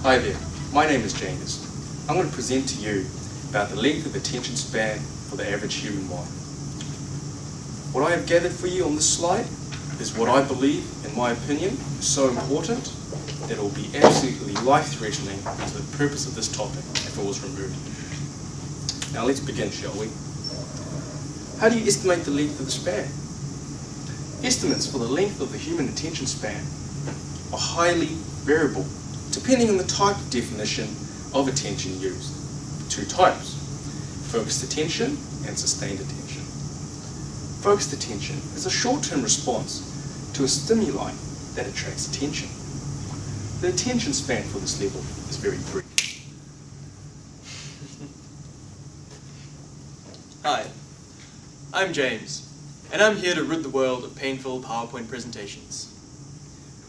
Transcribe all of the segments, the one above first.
Hi there, my name is James. I'm going to present to you about the length of attention span for the average human mind. What I have gathered for you on this slide is what I believe, in my opinion, is so important that it will be absolutely life-threatening to the purpose of this topic if it was removed. Now let's begin, shall we? How do you estimate the length of the span? Estimates for the length of the human attention span are highly variable, depending on the type of definition of attention used. Two types: focused attention and sustained attention. Focused attention is a short-term response to a stimuli that attracts attention. The attention span for this level is very brief. Hi, I'm James, and I'm here to rid the world of painful PowerPoint presentations.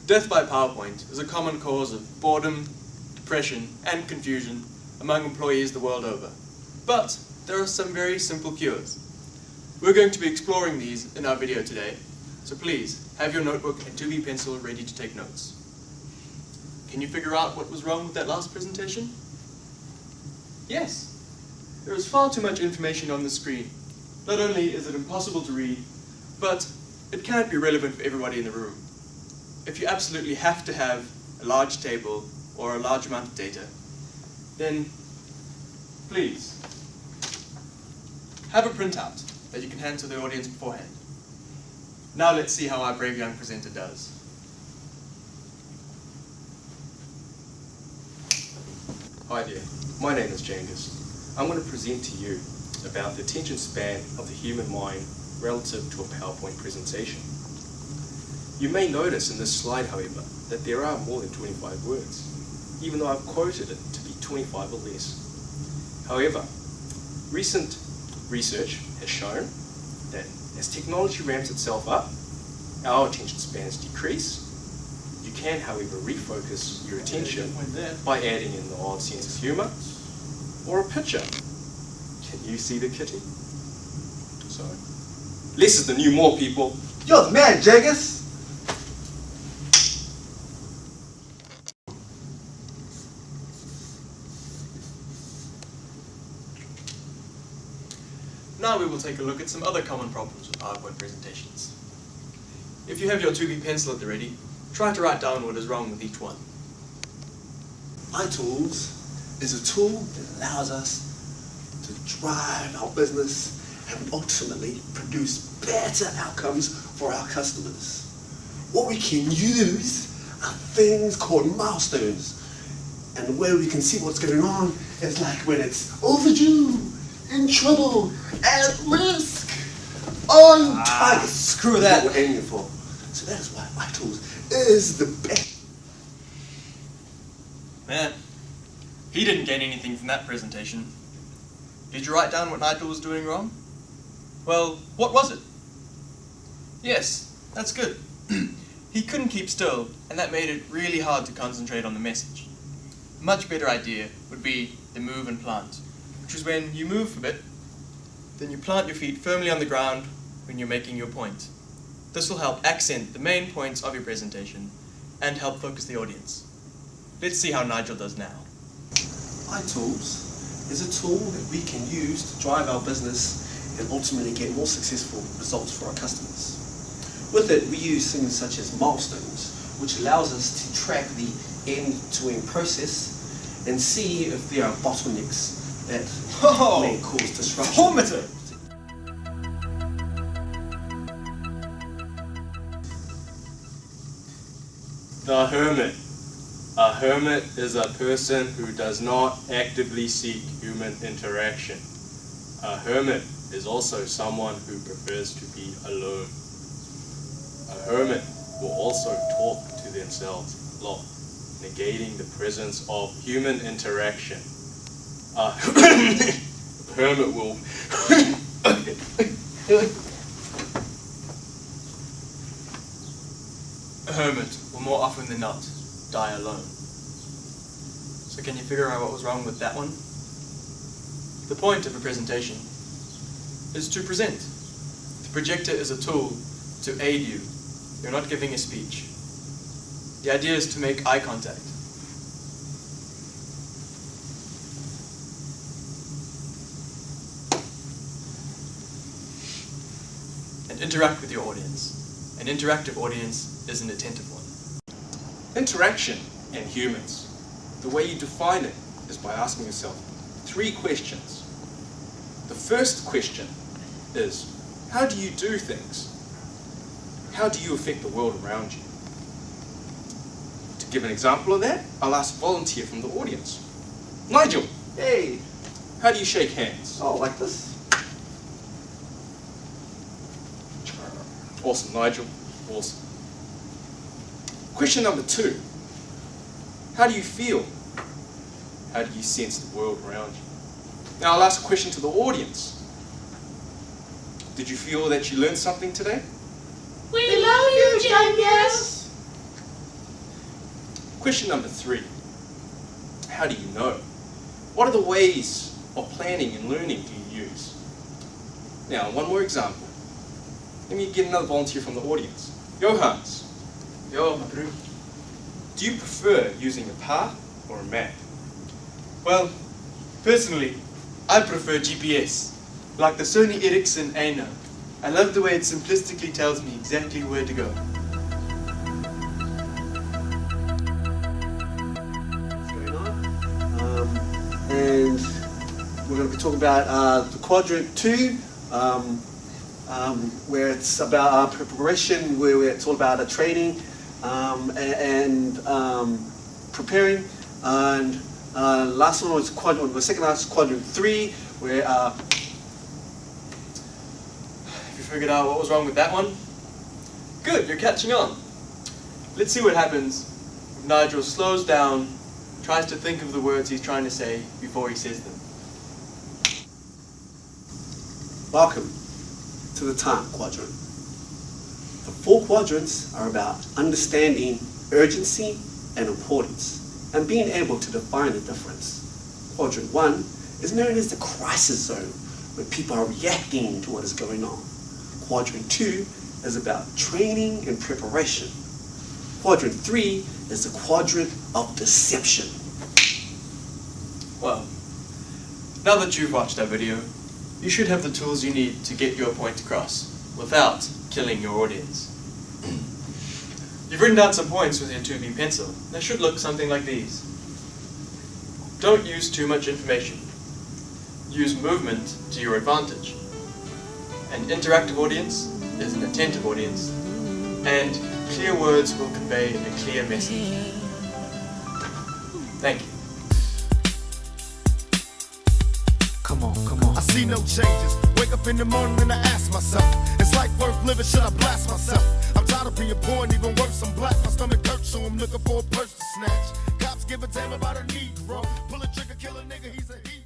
Death by PowerPoint is a common cause of boredom, depression, and confusion among employees the world over. But there are some very simple cures. We're going to be exploring these in our video today, so please have your notebook and 2B pencil ready to take notes. Can you figure out what was wrong with that last presentation? Yes, there is far too much information on the screen. Not only is it impossible to read, but it can't be relevant for everybody in the room. If you absolutely have to have a large table or a large amount of data, then please have a printout that you can hand to the audience beforehand. Now let's see how our brave young presenter does. Hi there, my name is James. I'm going to present to you about the attention span of the human mind relative to a PowerPoint presentation. You may notice in this slide, however, that there are more than 25 words, even though I've quoted it to be 25 or less. However, recent research has shown that as technology ramps itself up, our attention spans decrease. You can, however, refocus your attention by adding in the odd sense of humour or a picture. Can you see the kitty? So, less is the new more, people. You're the man, Jagus! Now we will take a look at some other common problems with PowerPoint presentations. If you have your 2B pencil at the ready, try to write down what is wrong with each one. iTools is a tool that allows us to drive our business and ultimately produce better outcomes for our customers. What we can use are things called milestones. And the way we can see what's going on is like when it's overdue, in trouble, at risk, on target. Screw that. What we're aiming for. So that is why iTools is the best. Man, he didn't gain anything from that presentation. Did you write down what Nigel was doing wrong? Well, what was it? Yes, that's good. He couldn't keep still, and that made it really hard to concentrate on the message. A much better idea would be the move and plant, which is when you move a bit, then you plant your feet firmly on the ground when you're making your point. This will help accent the main points of your presentation and help focus the audience. Let's see how Nigel does now. iTools is a tool that we can use to drive our business and ultimately get more successful results for our customers. With it, we use things such as milestones, which allows us to track the end-to-end process and see if there are bottlenecks that may cause disruption. Formative! The hermit. A hermit is a person who does not actively seek human interaction. A hermit is also someone who prefers to be alone. A hermit will also talk to themselves a lot, negating the presence of human interaction. A hermit will A hermit will more often than not die alone. So can you figure out what was wrong with that one? The point of a presentation is to present. The projector is a tool to aid you. You're not giving a speech. The idea is to make eye contact. interact with your audience. An interactive audience is an attentive one. Interaction and humans. The way you define it is by asking yourself 3 questions. The first question is, how do you do things? How do you affect the world around you? To give an example of that, I'll ask a volunteer from the audience. Nigel, Hey! how do you shake hands? Oh, like this? Awesome, Nigel. Awesome. Question number 2. How do you feel? How do you sense the world around you? Now I'll ask a question to the audience. Did you feel that you learned something today? We love you, Genius! Question number 3. How do you know? What are the ways of planning and learning do you use? Now, one more example. Let me get another volunteer from the audience. Johans, Yo, my bro. do you prefer using a path or a map? Well, personally, I prefer GPS. Like the Sony Ericsson Aino. I love the way it simplistically tells me exactly where to go. What's going on? And we're going to be talking about the quadrant 2, where it's about preparation, where it's all about training and preparing. And last one was quadrant. The second last quadrant 3, where Have you figured out what was wrong with that one? Good, you're catching on. Let's see what happens if Nigel slows down, tries to think of the words he's trying to say before he says them. welcome to the time quadrant. The 4 quadrants are about understanding urgency and importance and being able to define the difference. Quadrant 1 is known as the crisis zone, where people are reacting to what is going on. Quadrant 2 is about training and preparation. Quadrant 3 is the quadrant of deception. Well, now that you've watched our video, you should have the tools you need to get your point across without killing your audience. You've written down some points with your 2B pencil. They should look something like these. Don't use too much information. Use movement to your advantage. An interactive audience is an attentive audience, and clear words will convey a clear message. Thank you. Come on. I see no changes. Wake up in the morning and I ask myself, is life worth living? Should I blast myself? I'm tired of being poor and even worse, I'm black. My stomach hurts, so I'm looking for a purse to snatch. Cops give a damn about a Negro. Pull a trigger, kill a nigga, he's a hero.